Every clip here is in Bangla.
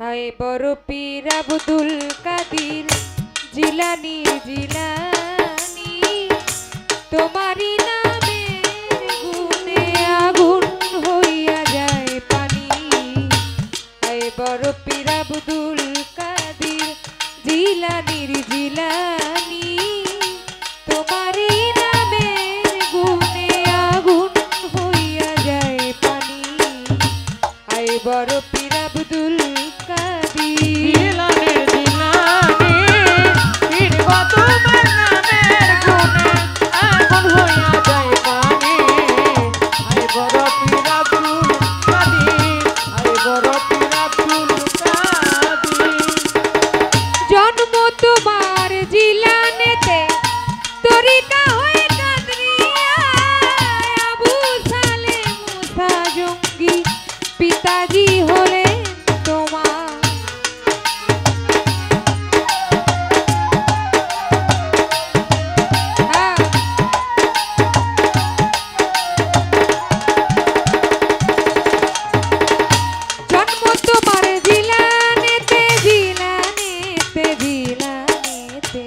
হায় বড় পীর আব্দুল কাদির জিলানী জিলানী, তোমারই নামের গুণে আগুন হইয়া যায় পানি। হায় বড় পীর আব্দুল কাদির জিলানীর জিলানী, তোমারই নামের গুণে আগুন হইয়া যায় পানি। হায় বড় পীর আব্দুল পিতাজি হলেন তোমার। জন্ম তোমার জিলানেতে জিলানেতে জিলানেতে,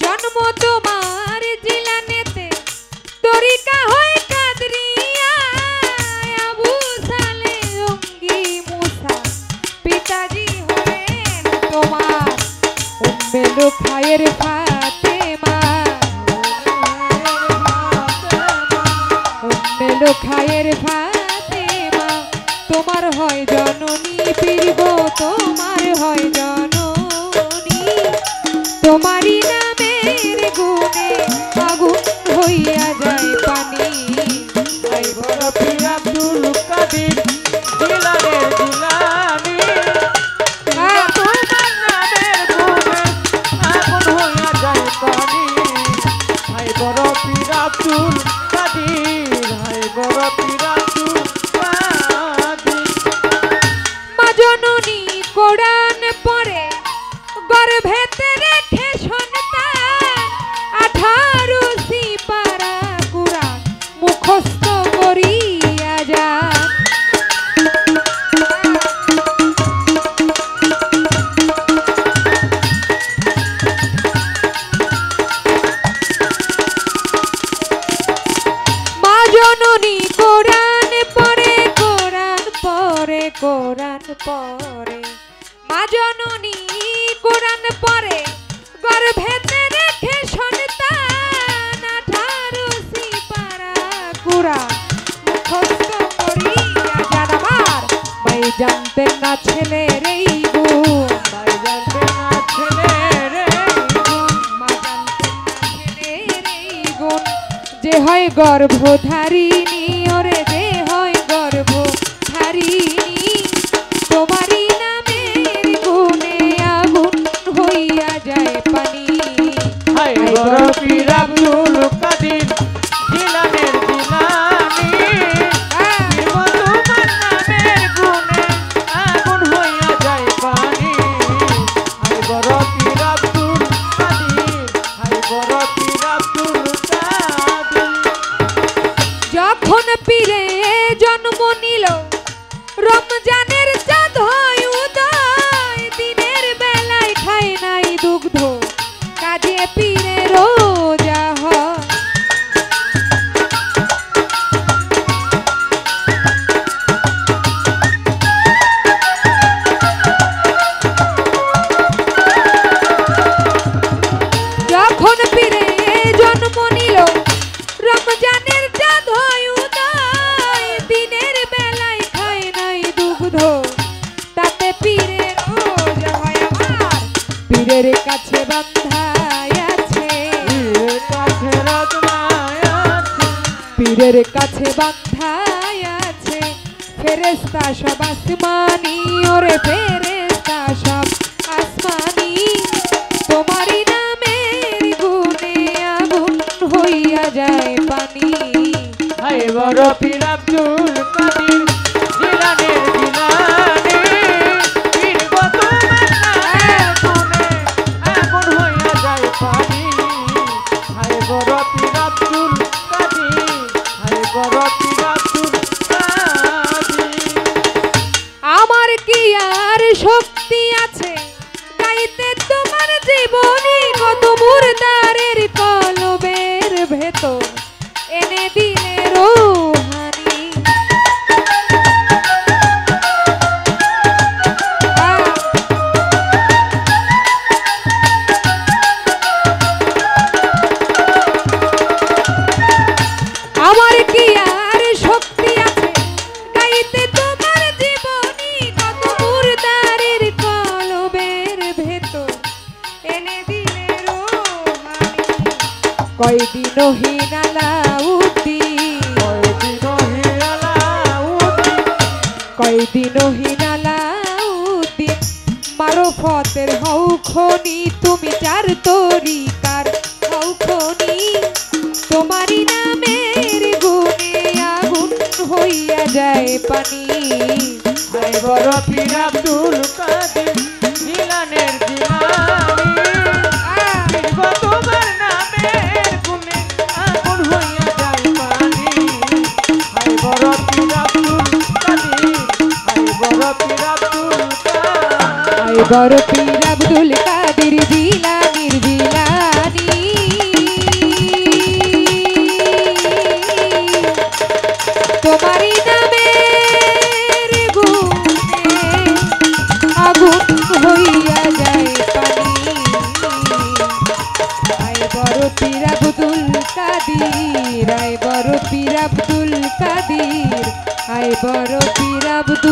জন্ম তোমার জিলানেতে তরিকা হয় কাদরিয়া, আবু সালে জঙ্গি মুসা পিতাজি হলেন তোমার। উম্মে লুখায়ের ফাতেমা, উম্মে লুখায়ের ফাতেমা, তোমার হয় জননী পীর গো, তোমার হয় জননী। তোমারই নামের গুণে আগুন হইয়া যায় পানি। হায় বড় পীর আব্দুল কাদির জিলানের জিলানী, তোমার নামের গুণে আগুন হইয়া যায় পানি। হায় বড় পীর আব্দুল কাদির, হায় বড় পীর আব্দুল কাদির। মা জননী কোরআন পড়ে গর্ভেতে রেখে সন্তান, 18 সিপারা কুরআন মুখস্থ করিয়া যান। মা জননী কোরআন পড়ে কোরআন পড়ে কোরআন পড়ে, মা জননী কোরআন পড়ে গর্ভেতে রেখে সন্তান, 18 সিপারা কুরআন মুখস্থ করিয়া যান। আমার ভাই জানতেন না ছেলের এই গুণ, ভাই জানতেন না ছেলের এই গুণ, মা জানতেন না ছেলের এই গুণ, যে হয় গর্ভধারিণী, ওরে যে হয় গর্ভধারিণী, তোমারই নামের গুণে আগুন হইয়া যায় পানি। হায় বড় পীর আব্দুল কাদির জিলানের জিলানী, তোমার নামের গুণে আগুন হইয়া যায় পানি। হায় বড় পীর আব্দুল কাদির, হায় বড় পীর আব্দুল কাদির। যখন পীরে জন্ম নিল রমজানের চাঁদ হয় উদয়, দিনের বেলায় খায় নাই দুগ্ধ, কাজে পীরে রোজা হয়। যখন পীরে জন্ম নিল রমজানের চাঁদ হয় উদয়, দিনের বেলায় খায় নাই দুগ্ধ, তাতে পীরের রোজা হয়। আমার পীরের কাছে বান্ধাই আছে, পীরের কাছে রাজনায় আছে, পীরের কাছে বান্ধাই আছে, ফেরেশতা সব আসমানি, ওরে ফেরেশতা সব আসমানি, তোমারই নামের গুণে আগুন হইয়া যায় পানি। হায় বড় পীর আব্দুল কাদির জিলানের জিলানী, পীর গো তোমার নামের গুণে আগুন হইয়া যায় পানি। হায় বড় পীর আব্দুল কাদির, হায় বড় পীর আব্দুল কাদির। আমার কি আর শক্তি আছে গাইতে তোমার জীবনী কত মুর্দারের কলবের ভেতর এনে দিলে রোহানি আমার কি আর শক্তি আছে গাইতে তোমার জীবনী কত মুর্দারের কলবের ভেতর এনে দিলে রোহানি কয়দিন হিনালাউদ্দিন মারফতের হও খনি তুমি চার তরিকার হও খনি তোমারই নামের গুণে আগুন হইয়া যায় পানি আই বড় পীর আব্দুল কাদের জিলানের জিলানি গো তোমার নামের গুণে আগুন হইয়া যায় পানি আই বড় পীর আব্দুল কাদের আই বড় পীর আব্দুল কাদের আই বড় পীর আব্দুল কাদের জিলানির জিলানি তোমারই নামের গুণে আগুন হইয়া যায় পানি আই বড় পীর আব্দুল কাদের আই বড় পীর আব্দুল কাদের আই বড় পীর আব্দুল